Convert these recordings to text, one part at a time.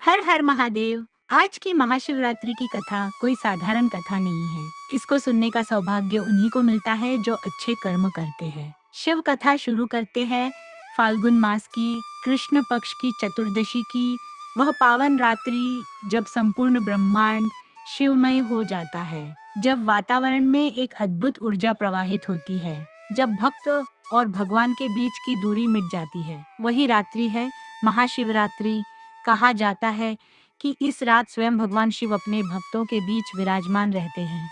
हर हर महादेव। आज की महाशिवरात्रि की कथा कोई साधारण कथा नहीं है। इसको सुनने का सौभाग्य उन्हीं को मिलता है जो अच्छे कर्म करते हैं। शिव कथा शुरू करते हैं फाल्गुन मास की कृष्ण पक्ष की चतुर्दशी की वह पावन रात्रि, जब संपूर्ण ब्रह्मांड शिवमय हो जाता है, जब वातावरण में एक अद्भुत ऊर्जा प्रवाहित होती है, जब भक्त और भगवान के बीच की दूरी मिट जाती है। वही रात्रि है महाशिवरात्रि। कहा जाता है कि इस रात स्वयं भगवान शिव अपने भक्तों के बीच विराजमान रहते हैं।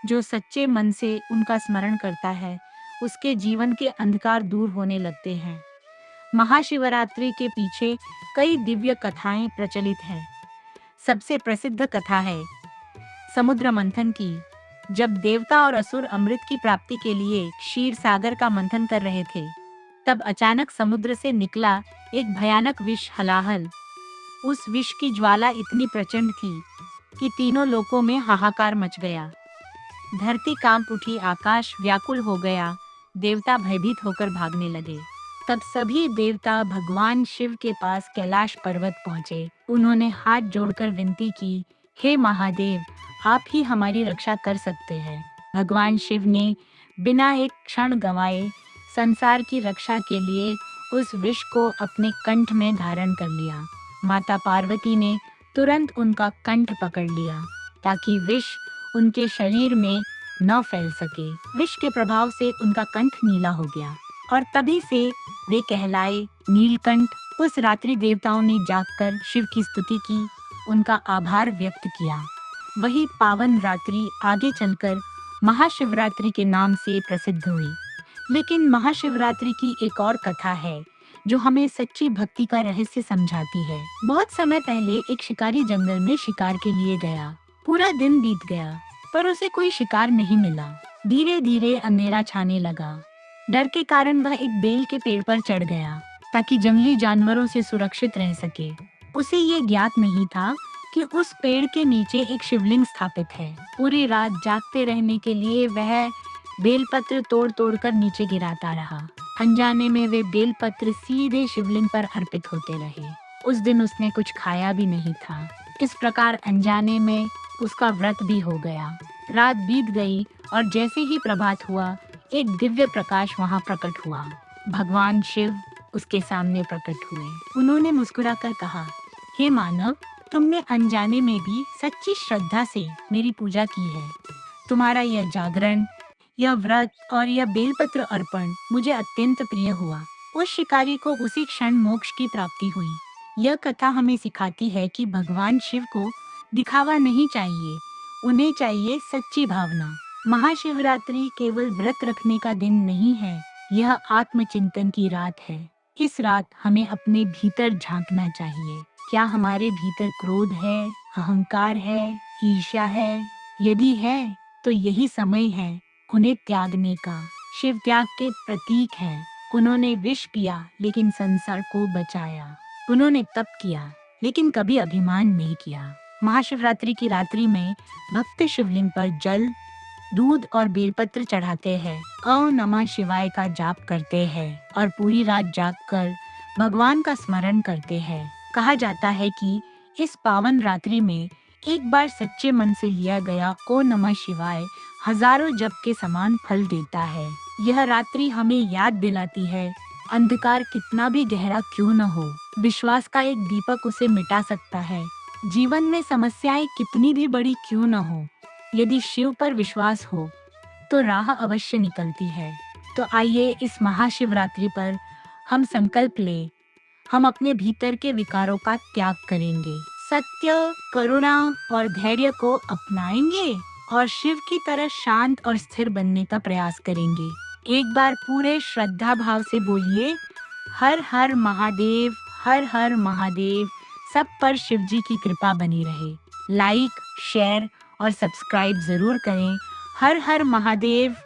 जो सच्चे मन से उनका स्मरण करता है, उसके जीवन के अंधकार दूर होने लगते हैं। महाशिवरात्रि के पीछे कई दिव्य कथाएं प्रचलित हैं। सबसे प्रसिद्ध कथा है समुद्र मंथन की। जब देवता और असुर अमृत की प्राप्ति के लिए क्षीर सागर का मंथन कर रहे थे, तब अचानक समुद्र से निकला एक भयानक विष हलाहल। उस विष की ज्वाला इतनी प्रचंड थी कि तीनों लोकों में हाहाकार मच गया। धरती कांप उठी, आकाश व्याकुल हो गया, देवता भयभीत होकर भागने लगे। तब सभी देवता भगवान शिव के पास कैलाश पर्वत पहुंचे। उन्होंने हाथ जोड़कर विनती की, हे महादेव, आप ही हमारी रक्षा कर सकते हैं। भगवान शिव ने बिना एक क्षण गंवाए संसार की रक्षा के लिए उस विष को अपने कंठ में धारण कर लिया। माता पार्वती ने तुरंत उनका कंठ पकड़ लिया ताकि विष उनके शरीर में न फैल सके। विष के प्रभाव से उनका कंठ नीला हो गया और तभी से वे कहलाए नीलकंठ। उस रात्रि देवताओं ने जागकर शिव की स्तुति की, उनका आभार व्यक्त किया। वही पावन रात्रि आगे चलकर महाशिवरात्रि के नाम से प्रसिद्ध हुई। लेकिन महाशिवरात्रि की एक और कथा है जो हमें सच्ची भक्ति का रहस्य समझाती है। बहुत समय पहले एक शिकारी जंगल में शिकार के लिए गया। पूरा दिन बीत गया पर उसे कोई शिकार नहीं मिला। धीरे धीरे अंधेरा छाने लगा। डर के कारण वह एक बेल के पेड़ पर चढ़ गया ताकि जंगली जानवरों से सुरक्षित रह सके। उसे ये ज्ञात नहीं था कि उस पेड़ के नीचे एक शिवलिंग स्थापित है। पूरी रात जागते रहने के लिए वह बेलपत्र तोड़ तोड़ कर नीचे गिराता रहा। अनजाने में वे बेलपत्र सीधे शिवलिंग पर अर्पित होते रहे। उस दिन उसने कुछ खाया भी नहीं था। इस प्रकार अनजाने में उसका व्रत भी हो गया। रात बीत गई और जैसे ही प्रभात हुआ, एक दिव्य प्रकाश वहां प्रकट हुआ। भगवान शिव उसके सामने प्रकट हुए। उन्होंने मुस्कुराकर कहा, हे मानव, तुमने अनजाने में भी सच्ची श्रद्धा से मेरी पूजा की है। तुम्हारा यह जागरण, यह व्रत और यह बेलपत्र अर्पण मुझे अत्यंत प्रिय हुआ। उस शिकारी को उसी क्षण मोक्ष की प्राप्ति हुई। यह कथा हमें सिखाती है कि भगवान शिव को दिखावा नहीं चाहिए, उन्हें चाहिए सच्ची भावना। महाशिवरात्रि केवल व्रत रखने का दिन नहीं है, यह आत्मचिंतन की रात है। इस रात हमें अपने भीतर झांकना चाहिए। क्या हमारे भीतर क्रोध है, अहंकार है, ईर्ष्या है? यदि है तो यही समय है उन्हें त्यागने का। शिव त्याग के प्रतीक हैं। उन्होंने विष पिया लेकिन संसार को बचाया। उन्होंने तप किया लेकिन कभी अभिमान नहीं किया। महाशिवरात्रि की रात्रि में भक्त शिवलिंग पर जल, दूध और बेलपत्र चढ़ाते हैं, ओम नमः शिवाय का जाप करते हैं और पूरी रात जागकर भगवान का स्मरण करते हैं। कहा जाता है कि इस पावन रात्रि में एक बार सच्चे मन से लिया गया ओम नमः शिवाय हजारों जप के समान फल देता है। यह रात्रि हमें याद दिलाती है, अंधकार कितना भी गहरा क्यों न हो, विश्वास का एक दीपक उसे मिटा सकता है। जीवन में समस्याएं कितनी भी बड़ी क्यों न हो, यदि शिव पर विश्वास हो तो राह अवश्य निकलती है। तो आइए इस महाशिवरात्रि पर हम संकल्प लें, हम अपने भीतर के विकारों का त्याग करेंगे, सत्य, करुणा और धैर्य को अपनाएंगे और शिव की तरह शांत और स्थिर बनने का प्रयास करेंगे। एक बार पूरे श्रद्धा भाव से बोलिए, हर हर महादेव, हर हर महादेव। सब पर शिव जी की कृपा बनी रहे। लाइक, शेयर और सब्सक्राइब जरूर करें। हर हर महादेव।